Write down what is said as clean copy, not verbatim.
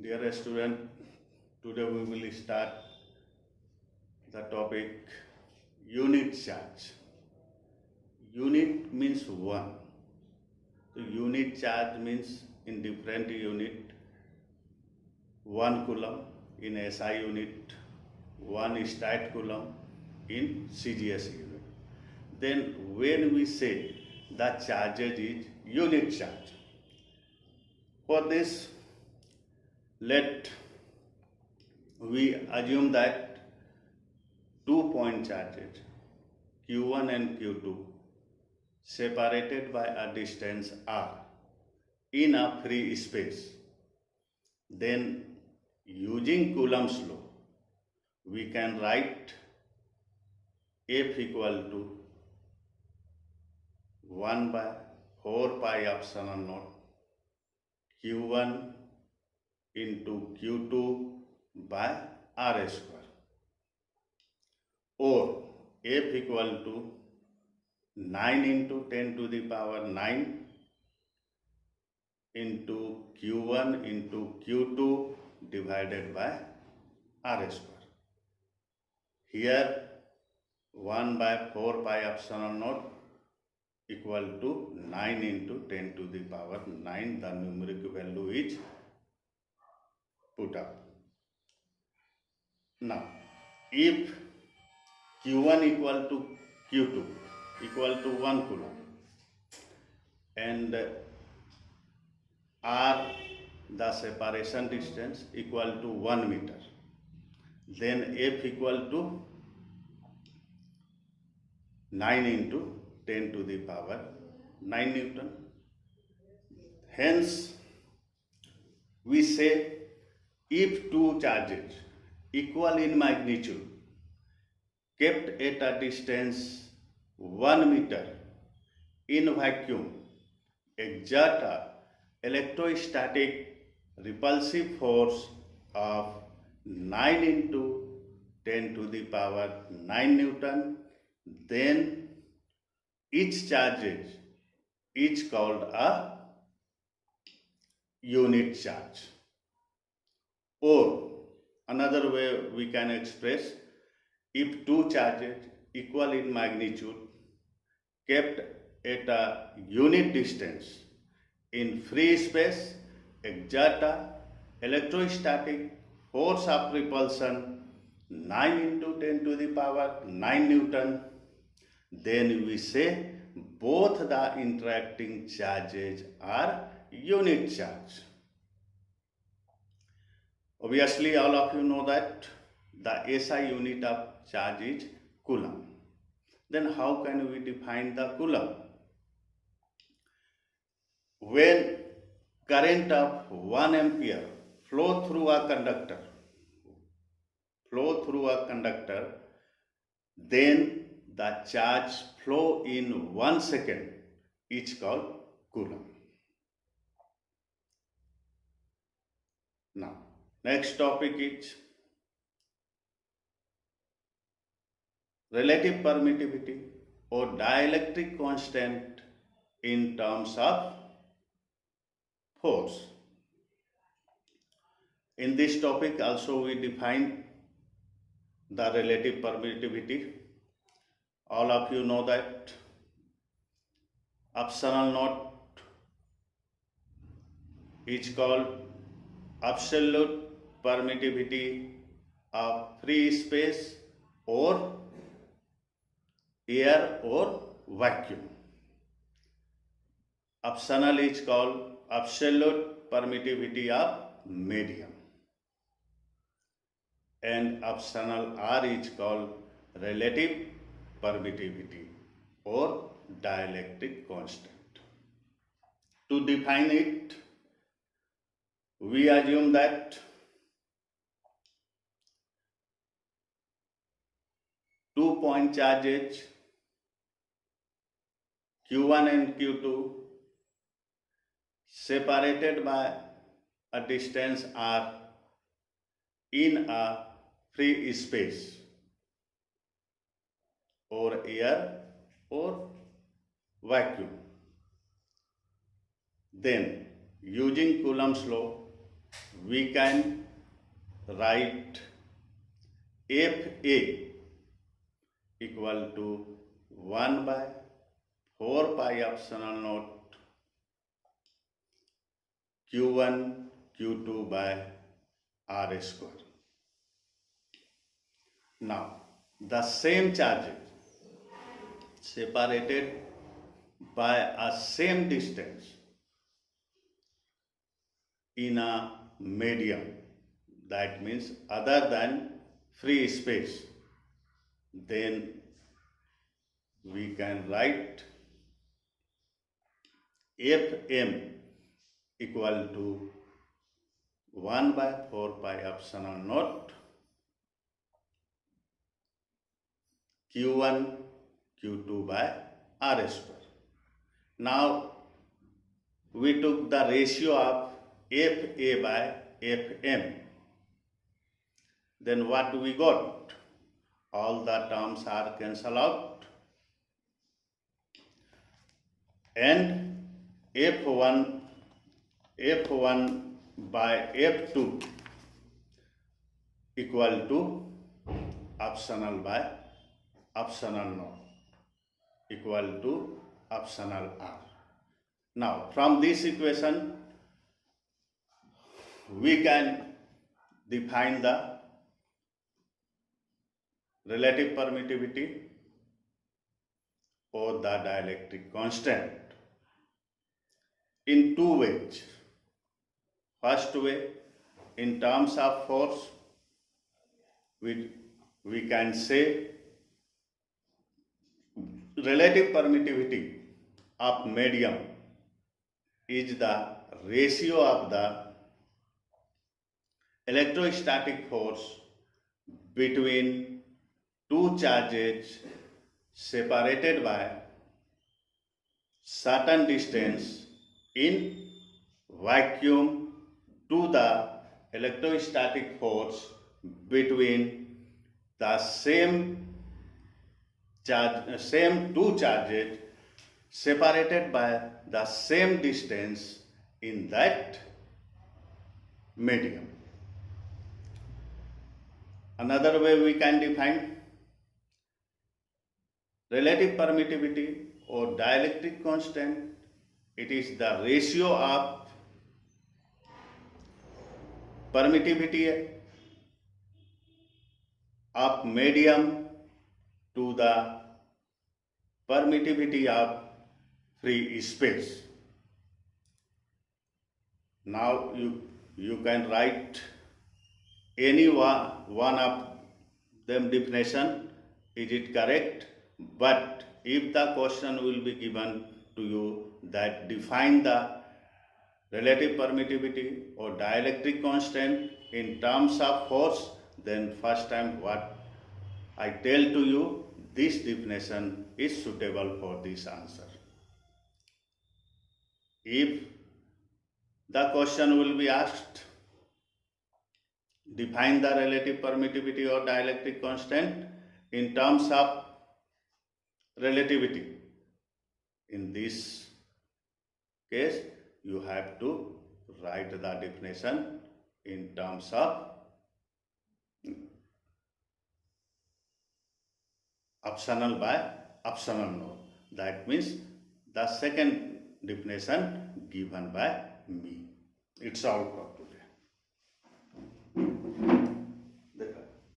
Dear student, today we will start the topic unit charge. Unit means one. So unit charge means in different unit 1 coulomb, in SI unit 1 stat coulomb, in CGS unit. Then when we say the charges is unit charge, for this let we assume that 2 point charges Q1 and Q2 separated by a distance r in a free space. Then using Coulomb's law we can write F equal to 1 by 4 pi epsilon naught Q1 into Q2 by R square, or F equal to 9 into 10 to the power 9 into Q1 into Q2 divided by R square. Here 1 by 4 pi epsilon naught equal to 9 into 10 to the power 9. The numeric value is put up. Now, if Q1 equal to Q2 equal to 1 coulomb and R the separation distance equal to 1 meter, then F equal to 9 into 10 to the power 9 Newton. Hence, we say if two charges equal in magnitude kept at a distance 1 meter in vacuum exert a electrostatic repulsive force of 9 into 10 to the power 9 Newton, then each charge is called a unit charge. Or another way we can express, if two charges equal in magnitude kept at a unit distance in free space exert a electrostatic force of repulsion 9 into 10 to the power 9 Newton, then we say both the interacting charges are unit charge. Obviously, all of you know that the SI unit of charge is coulomb. Then how can we define the coulomb? When current of 1 ampere flow through a conductor, then the charge flow in 1 second is called coulomb. Now, next topic is relative permittivity or dielectric constant in terms of force. In this topic also we define the relative permittivity. All of you know that epsilon naught is called absolute permittivity of free space or air or vacuum. Optional is called absolute permittivity of medium, and optional R is called relative permittivity or dielectric constant. To define it, we assume that 2 point charges Q1 and Q2 separated by a distance r in a free space or air or vacuum. Then using Coulomb's law we can write FA equal to 1 by 4 pi epsilon naught Q1 Q2 by R square. Now, the same charges separated by a same distance in a medium, that means other than free space, then we can write Fm equal to 1 by 4 pi epsilon naught Q1 Q2 by R square. Now we took the ratio of Fa by Fm. Then what we got? All the terms are cancelled out, and F1 by F2 equal to optional by optional naught equal to optional R. Now from this equation we can define the relative permittivity or the dielectric constant in two ways. First way, in terms of force, we can say relative permittivity of medium is the ratio of the electrostatic force between two charges separated by certain distance in vacuum to the electrostatic force between the same two charges separated by the same distance in that medium. Another way we can define relative permittivity or dielectric constant. It is the ratio of permittivity of medium to the permittivity of free space. Now you can write any one of them definition. Is it correct? But if the question will be given to you that define the relative permittivity or dielectric constant in terms of force, then first time what I tell to you, this definition is suitable for this answer. If the question will be asked, define the relative permittivity or dielectric constant in terms of relativity. In this case, you have to write the definition in terms of optional by optional naught. That means the second definition given by me. It's all.